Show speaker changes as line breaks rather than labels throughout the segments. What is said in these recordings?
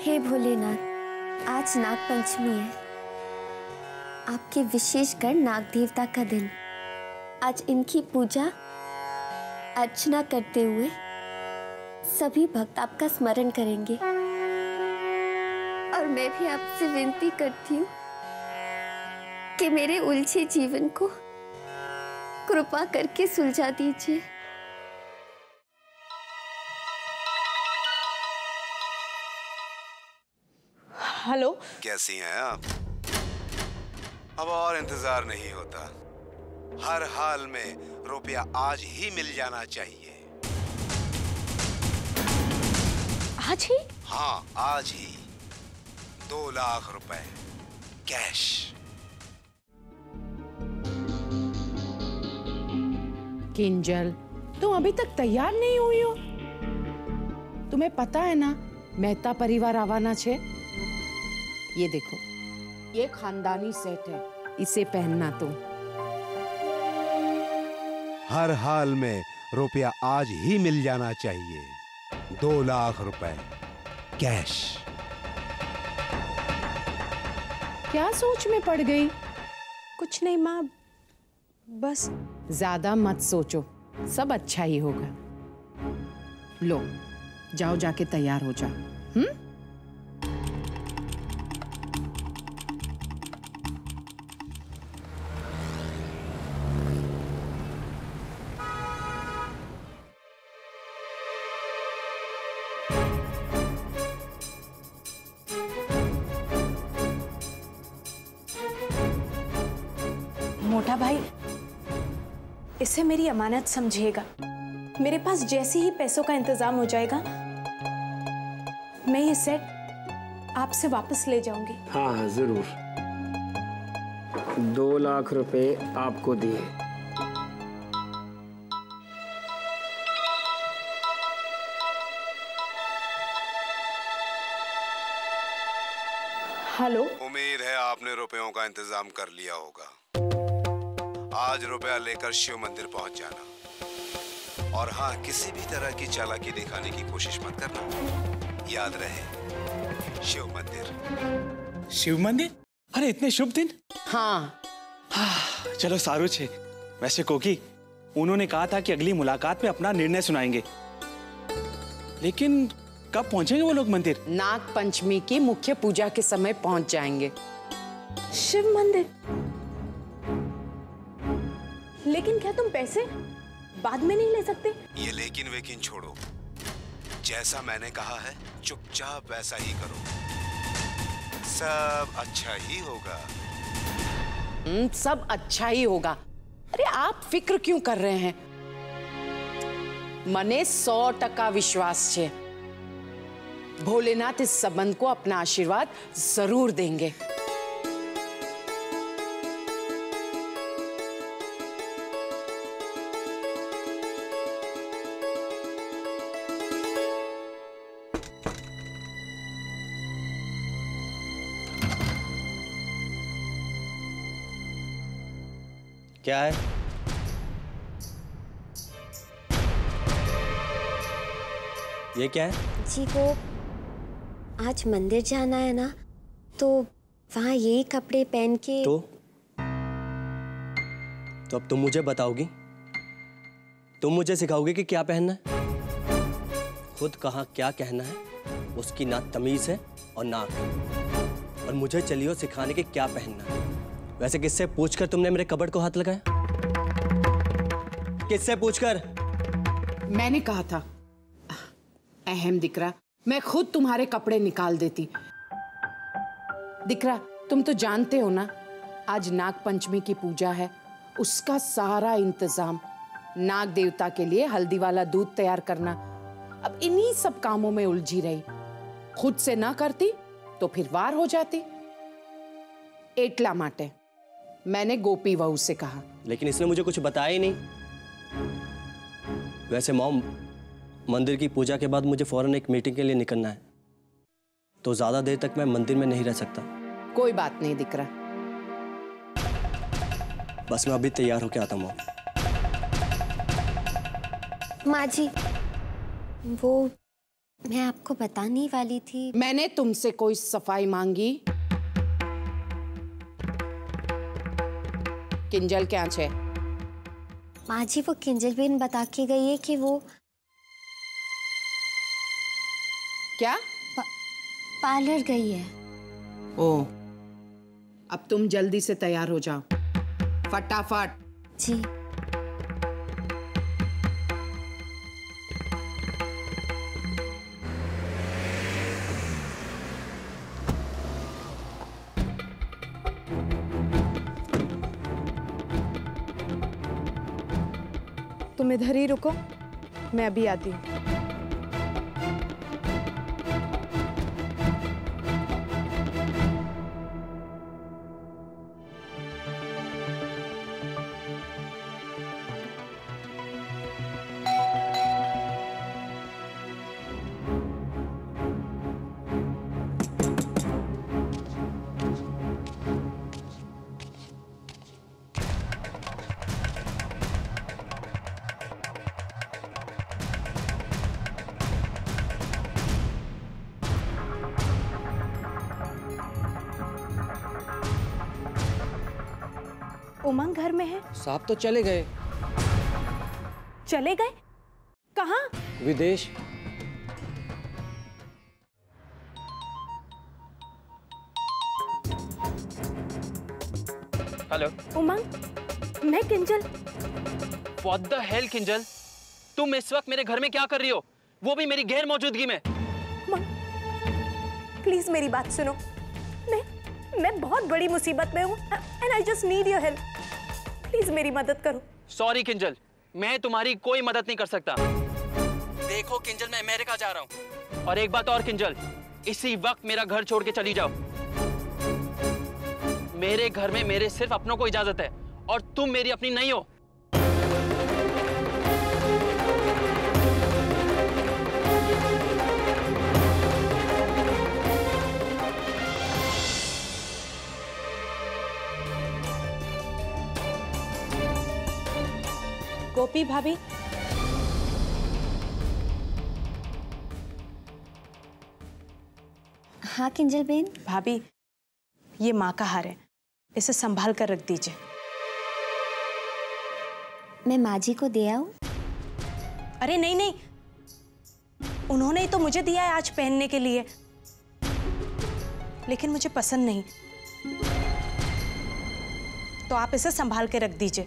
हे भोलेनाथ, आज नाग पंचमी है, आपके विशेषकर नाग देवता का दिन। आज इनकी पूजा अर्चना करते हुए सभी भक्त आपका स्मरण करेंगे और मैं भी आपसे विनती करती हूँ कि मेरे उलझे जीवन को कृपा करके सुलझा दीजिए।
हेलो,
कैसी हैं आप? अब और इंतजार नहीं होता। हर हाल में रुपया आज ही मिल जाना चाहिए।
आज ही?
हाँ, आज ही 2 लाख रुपए कैश।
किंजल, तुम अभी तक तैयार नहीं हुई हो? तुम्हें पता है ना मेहता परिवार आवाना छे। ये देखो, ये खानदानी सेट है, इसे पहनना तुम।
हर हाल में रुपया आज ही मिल जाना चाहिए। 2 लाख रुपए कैश।
क्या सोच में पड़ गई?
कुछ नहीं माँ, बस।
ज्यादा मत सोचो, सब अच्छा ही होगा। लो, जाओ जाके तैयार हो जाओ।
मोटा भाई, इसे मेरी अमानत समझिएगा। मेरे पास जैसे ही पैसों का इंतजाम हो जाएगा, मैं ये सेट आपसे वापस ले जाऊंगी।
हाँ हाँ जरूर। 2 लाख रुपए आपको दिए।
हेलो।
उम्मीद है आपने रुपयों का इंतजाम कर लिया होगा। आज रुपया लेकर शिव मंदिर पहुंच जाना। और हाँ, किसी भी तरह की चालाकी दिखाने की कोशिश मत करना। याद रहे, शिव मंदिर।
शिव मंदिर? अरे इतने शुभ दिन।
हाँ।
चलो सारू छे। वैसे कोकी, उन्होंने कहा था कि अगली मुलाकात में अपना निर्णय सुनाएंगे, लेकिन कब पहुंचेंगे वो लोग मंदिर?
नाग पंचमी की मुख्य पूजा के समय पहुंच जाएंगे।
शिव मंदिर? लेकिन क्या तुम पैसे बाद में नहीं ले सकते?
ये लेकिन वेकिन छोड़ो। जैसा मैंने कहा है, चुपचाप वैसा ही करो। सब अच्छा ही होगा।
सब अच्छा ही होगा। अरे आप फिक्र क्यों कर रहे हैं? मने 100% विश्वास छे। भोलेनाथ इस संबंध को अपना आशीर्वाद जरूर देंगे।
क्या है? ये क्या है?
जी, वो आज मंदिर जाना है ना, तो वहाँ यही कपड़े पहन के।
तो अब तुम मुझे बताओगी? तुम मुझे सिखाओगी कि क्या पहनना है? खुद कहाँ क्या कहना है, उसकी ना तमीज है और ना अक्ल। और मुझे चलियो सिखाने के क्या पहनना है। वैसे किससे पूछकर तुमने मेरे कपबोर्ड को हाथ लगाया? किससे पूछकर?
मैंने कहा था, अहम दिकरा, मैं खुद तुम्हारे कपड़े निकाल देती। दिकरा, तुम तो जानते हो ना, आज नाग पंचमी की पूजा है। उसका सारा इंतजाम, नाग देवता के लिए हल्दी वाला दूध तैयार करना, अब इन्हीं सब कामों में उलझी रही। खुद से ना करती तो फिर वार हो जाती। एटला माटे मैंने गोपी वहू से कहा।
लेकिन इसने मुझे कुछ बताया ही नहीं। वैसे मॉम, मंदिर की पूजा के बाद मुझे फौरन एक मीटिंग के लिए निकलना है, तो ज्यादा देर तक मैं मंदिर में नहीं रह सकता।
कोई बात नहीं दिकरा।
बस मैं अभी तैयार होके आता हूँ।
माँ जी, वो मैं आपको बताने वाली थी।
मैंने तुमसे कोई सफाई मांगी? किंजल क्या है?
माँ जी, वो किंजल बेन बता के गई है कि वो
क्या?
पार्लर गई है।
ओ, अब तुम जल्दी से तैयार हो जाओ, फटाफट।
जी।
तुम इधर ही रुको, मैं अभी आती हूँ। उमंग घर में है?
साहब तो चले गए।
चले गए? कहाँ?
विदेश।
हेलो
उमंग, मैं Kinjal.
What the hell Kinjal, तुम इस वक्त मेरे घर में क्या कर रही हो, वो भी मेरी गैर मौजूदगी में?
प्लीज मेरी बात सुनो, मैं बहुत बड़ी मुसीबत में हूँ and I just need your help. Please मेरी मदद करो।
सॉरी किंजल, मैं तुम्हारी कोई मदद नहीं कर सकता।
देखो किंजल, मैं अमेरिका जा रहा हूँ।
और एक बात और किंजल, इसी वक्त मेरा घर छोड़ के चली जाओ। मेरे घर में मेरे सिर्फ अपनों को इजाजत है और तुम मेरी अपनी नहीं हो।
गोपी भाभी,
हाँ किंजल बेन।
भाभी ये माँ का हार है, इसे संभाल कर रख दीजिए।
मैं माँ जी को दे आऊं?
अरे नहीं नहीं, उन्होंने ही तो मुझे दिया है आज पहनने के लिए, लेकिन मुझे पसंद नहीं, तो आप इसे संभाल के रख दीजिए।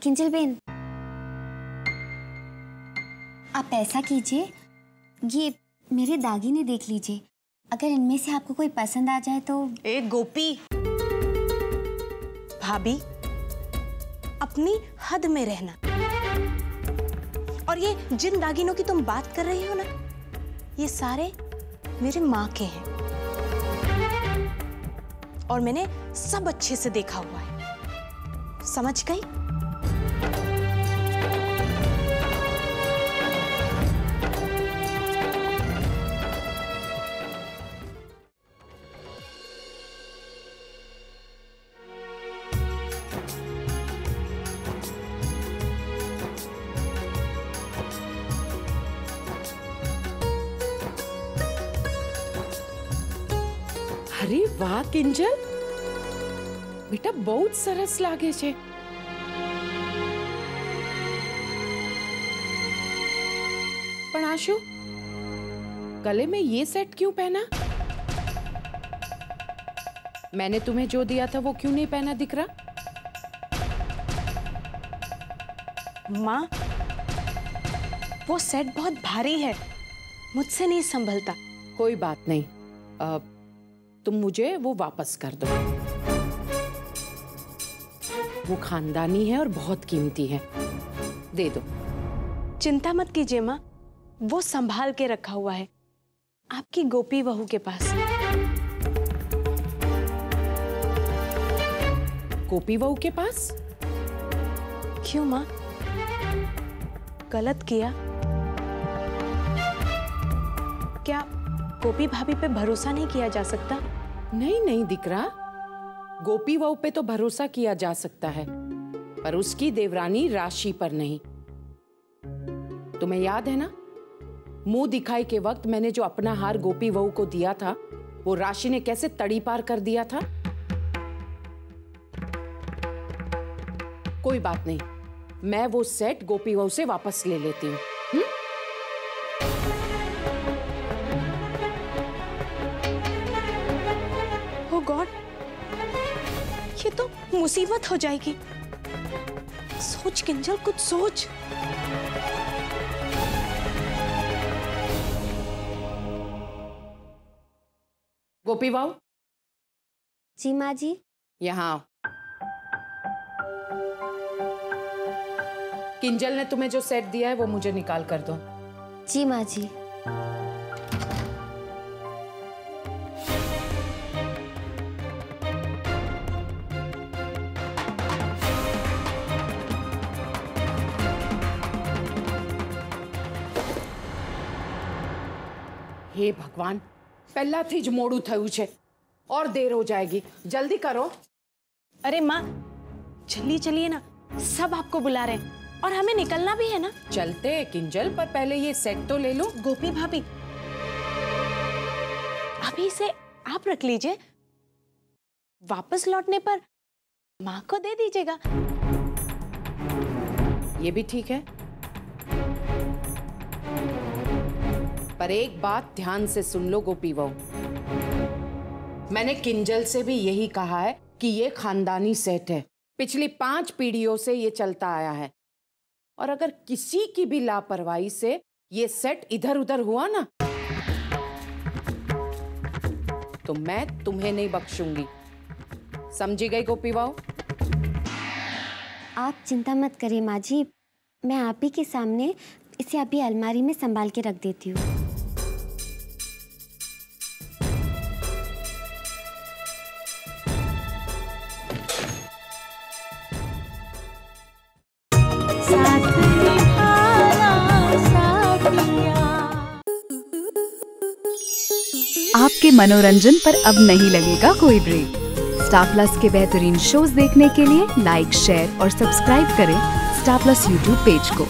किंजल बेन, आप ऐसा कीजिए, ये मेरे दागिने देख लीजिए, अगर इनमें से आपको कोई पसंद आ जाए तो।
ए गोपी भाभी, अपनी हद में रहना। और ये जिन दागिनों की तुम बात कर रही हो ना, ये सारे मेरे माँ के हैं और मैंने सब अच्छे से देखा हुआ है, समझ गई?
अरे वाह किंजल, बेटा बहुत सरस लागे छे। पण आशु, गले में ये सेट क्यों पहना? मैंने तुम्हें जो दिया था वो क्यों नहीं पहना दिख रहा?
माँ, वो सेट बहुत भारी है, मुझसे नहीं संभलता।
कोई बात नहीं, तुम मुझे वो वापस कर दो। वो खानदानी है और बहुत कीमती है, दे दो।
चिंता मत कीजिए माँ, वो संभाल के रखा हुआ है आपकी गोपी बहू के पास।
गोपी बहू के पास?
क्यों माँ, गलत किया क्या? गोपी भाभी पे भरोसा नहीं किया जा सकता?
नहीं नहीं दिख रहा, गोपी बहू पे तो भरोसा किया जा सकता है, पर उसकी देवरानी राशि पर नहीं। तुम्हें याद है ना, मुंह दिखाई के वक्त मैंने जो अपना हार गोपी बहू को दिया था, वो राशि ने कैसे तड़ी पार कर दिया था। कोई बात नहीं, मैं वो सेट गोपी बहू से वापस ले लेती हूँ।
ओह गॉड, ये तो मुसीबत हो जाएगी। सोच किंजल, कुछ सोच।
गोपी बहू।
जी माँ जी।
यहाँ आओ। किंजल ने तुम्हें जो सेट दिया है वो मुझे निकाल कर दो।
जी माँ जी।
हे भगवान, पहला थी ज मोड़ू थयु छे और देर हो जाएगी, जल्दी करो।
अरे माँ जल्दी चलिए ना, सब आपको बुला रहे हैं और हमें निकलना भी है ना।
चलते हैं किंजल, पर पहले ये सेट तो ले लो।
गोपी भाभी, अभी इसे आप रख लीजिए, वापस लौटने पर माँ को दे दीजिएगा।
ये भी ठीक है, पर एक बात ध्यान से सुन लो गोपी बहू, मैंने किंजल से भी यही कहा है कि ये खानदानी सेट है, पिछली 5 पीढ़ियों से ये चलता आया है, और अगर किसी की भी लापरवाही से ये सेट इधर उधर हुआ ना, तो मैं तुम्हें नहीं बख्शूंगी। समझी गई गोपी बहू?
आप चिंता मत करिए माँ जी, मैं आप ही के सामने इसे अभी अलमारी में संभाल के रख देती हूँ।
आपके मनोरंजन पर अब नहीं लगेगा कोई ब्रेक। स्टार प्लस के बेहतरीन शोज देखने के लिए लाइक, शेयर और सब्सक्राइब करें स्टार प्लस यूट्यूब पेज को।